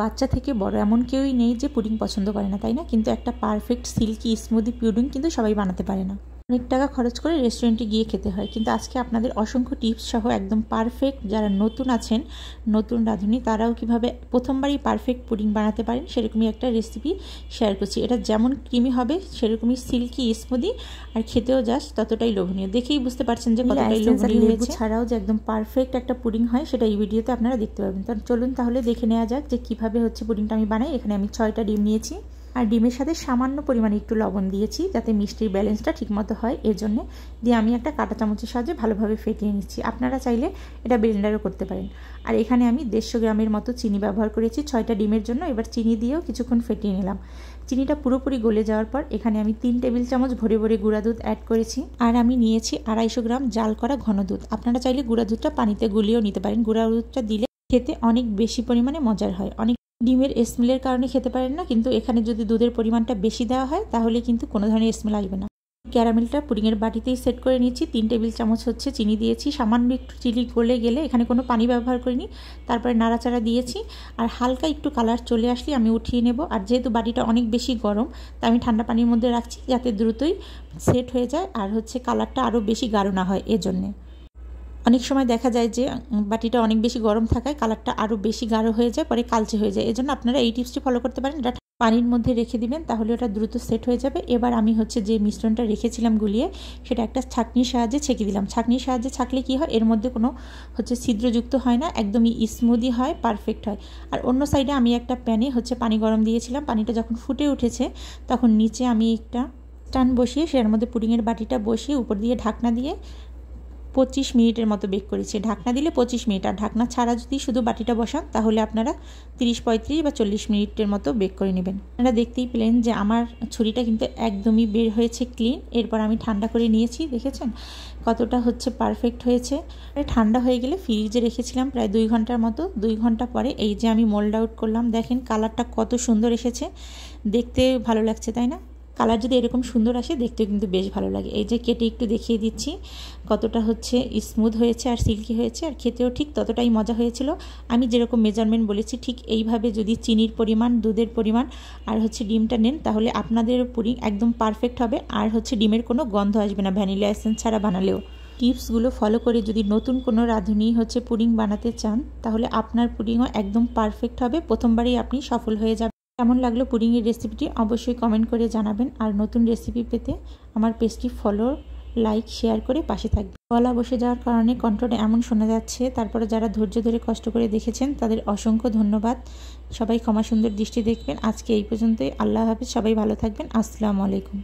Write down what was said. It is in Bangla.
বাচ্চা থেকে বড় এমন কেউই নেই যে পুডিং পছন্দ করে না, তাই না? কিন্তু একটা পারফেক্ট সিল্কি স্মুদি পুডিং কিন্তু সবাই বানাতে পারে না। অনেক টাকা খরচ করে রেস্টুরেন্টে গিয়ে খেতে হয়। কিন্তু আজকে আপনাদের অসংখ্য টিপস সহ একদম পারফেক্ট, যারা নতুন আছেন, নতুন রাঁধুনি, তারাও কিভাবে প্রথমবারই পারফেক্ট পুডিং বানাতে পারেন সেরকমই একটা রেসিপি শেয়ার করছি। এটা যেমন ক্রিমি হবে সেরকমই সিল্কি স্মুদি, আর খেতেও জাস্ট ততটাই লোভনীয়। দেখেই বুঝতে পারছেন যে কতটাই লোভনীয় হয়েছে। ছাড়াও যে একদম পারফেক্ট একটা পুডিং হয় সেটা এই ভিডিওতে আপনারা দেখতে পাবেন। তো চলুন তাহলে দেখে নেওয়া যাক যে কীভাবে হচ্ছে পুডিংটা আমি বানাই। এখানে আমি 6টা ডিম নিয়েছি, আর ডিমের সাথে সামান্য পরিমাণে একটু লবণ দিয়েছি যাতে মিষ্টির ব্যালেন্সটা ঠিকমতো হয়, এর জন্য দিয়ে আমি একটা কাঁটা চামচের সাহায্যে ভালোভাবে ফেটিয়ে নিচ্ছি। আপনারা চাইলে এটা ব্লেন্ডারও করতে পারেন। আর এখানে আমি 150 গ্রামের মতো চিনি ব্যবহার করেছি 6টা ডিমের জন্য। এবার চিনি দিয়েও কিছুক্ষণ ফেটিয়ে নিলাম। চিনিটা পুরোপুরি গলে যাওয়ার পর এখানে আমি 3 টেবিল চামচ ভরে ভরে গুঁড়া দুধ অ্যাড করেছি। আর আমি নিয়েছি 250 গ্রাম জাল করা ঘন দুধ। আপনারা চাইলে গুঁড়া দুধটা পানিতে গুলিয়েও নিতে পারেন। গুঁড়া দুধটা দিলে খেতে অনেক বেশি পরিমাণে মজার হয়। অনেক ডিমের স্মেলের কারণে খেতে পারেন না, কিন্তু এখানে যদি দুধের পরিমাণটা বেশি দেওয়া হয় তাহলে কিন্তু কোনো ধরনের স্মেল আসবে না। ক্যারামেলটা পুডিংয়ের বাটিতেই সেট করে নিচ্ছি। 3 টেবিল চামচ হচ্ছে চিনি দিয়েছি। সামান্য একটু চিনি গলে গেলে, এখানে কোনো পানি ব্যবহার করিনি, তারপরে নাড়াচাড়া দিয়েছি। আর হালকা একটু কালার চলে আসলে আমি উঠিয়ে নেব। আর যেহেতু বাটিটা অনেক বেশি গরম, তাই আমি ঠান্ডা পানির মধ্যে রাখছি যাতে দ্রুতই সেট হয়ে যায় আর হচ্ছে কালারটা আরও বেশি গাঢ় না হয়। এজন্যে অনেক সময় দেখা যায় যে বাটিটা অনেক বেশি গরম থাকায় কালারটা আরও বেশি গাঢ় হয়ে যায়, পরে কালচে হয়ে যায়। এজন্য আপনারা এই টিপসটি ফলো করতে পারেন। এটা পানির মধ্যে রেখে দিবেন, তাহলে ওটা দ্রুত সেট হয়ে যাবে। এবার আমি হচ্ছে যে মিশ্রণটা রেখেছিলাম গুলিয়ে, সেটা একটা ছাঁকনির সাহায্যে ছেঁকে দিলাম। ছাঁকনির সাহায্যে ছাঁকলে কি হয়, এর মধ্যে কোনো হচ্ছে ছিদ্রযুক্ত হয় না, একদমই স্মুদি হয়, পারফেক্ট হয়। আর অন্য সাইডে আমি একটা প্যানে হচ্ছে পানি গরম দিয়েছিলাম। পানিটা যখন ফুটে উঠেছে তখন নিচে আমি একটা স্ট্যান্ড বসিয়ে সেটার মধ্যে পুডিংয়ের বাটিটা বসিয়ে উপর দিয়ে ঢাকনা দিয়ে 25 মিনিটের মতো বেক করেছি। ঢাকনা দিলে 25 মিনিট, আর ঢাকনা ছাড়া যদি শুধু বাটিটা বসান তাহলে আপনারা 30, 35 বা 40 মিনিটের মতো বেক করে নেবেন। আপনারা দেখতেই পেলেন যে আমার ছুরিটা কিন্তু একদমই বের হয়েছে ক্লিন। এরপর আমি ঠান্ডা করে নিয়েছি, দেখেছেন কতটা হচ্ছে পারফেক্ট হয়েছে। ঠান্ডা হয়ে গেলে ফ্রিজে রেখেছিলাম প্রায় 2 ঘন্টার মতো। 2 ঘন্টা পরে এই যে আমি মোল্ড আউট করলাম, দেখেন কালারটা কত সুন্দর এসেছে, দেখতে ভালো লাগছে তাই না? কালার যদি এরকম সুন্দর আসে দেখতে কিন্তু বেশ ভালো লাগে। এই যে কেটে একটু দেখিয়ে দিচ্ছি কতটা হচ্ছে স্মুথ হয়েছে আর সিল্কি হয়েছে, আর খেতেও ঠিক ততটাই মজা হয়েছিল। আমি যেরকম মেজারমেন্ট বলেছি ঠিক এইভাবে যদি চিনির পরিমাণ, দুধের পরিমাণ আর হচ্ছে ডিমটা নেন তাহলে আপনাদের পুডিং একদম পারফেক্ট হবে। আর হচ্ছে ডিমের কোনো গন্ধ আসবে না ভ্যানিলা এসেন্স ছাড়া বানালেও। টিপসগুলো ফলো করে যদি নতুন কোনো রাঁধুনি হচ্ছে পুডিং বানাতে চান তাহলে আপনার পুডিংও একদম পারফেক্ট হবে, প্রথমবারেই আপনি সফল হয়ে যাবেন। কেমন লাগলো পুডিংয়ের রেসিপিটি অবশ্যই কমেন্ট করে জানাবেন। আর নতুন রেসিপি পেতে আমার পেজটি ফলো, লাইক, শেয়ার করে পাশে থাকবেন। গলা বসে যাওয়ার কারণে কণ্ঠটা এমন শোনা যাচ্ছে, তারপরে যারা ধৈর্য ধরে কষ্ট করে দেখেছেন তাদের অসংখ্য ধন্যবাদ। সবাই ক্ষমা সুন্দর দৃষ্টি দেখবেন। আজকে এই পর্যন্তই। আল্লাহ হাফেজ। সবাই ভালো থাকবেন। আসসালামু আলাইকুম।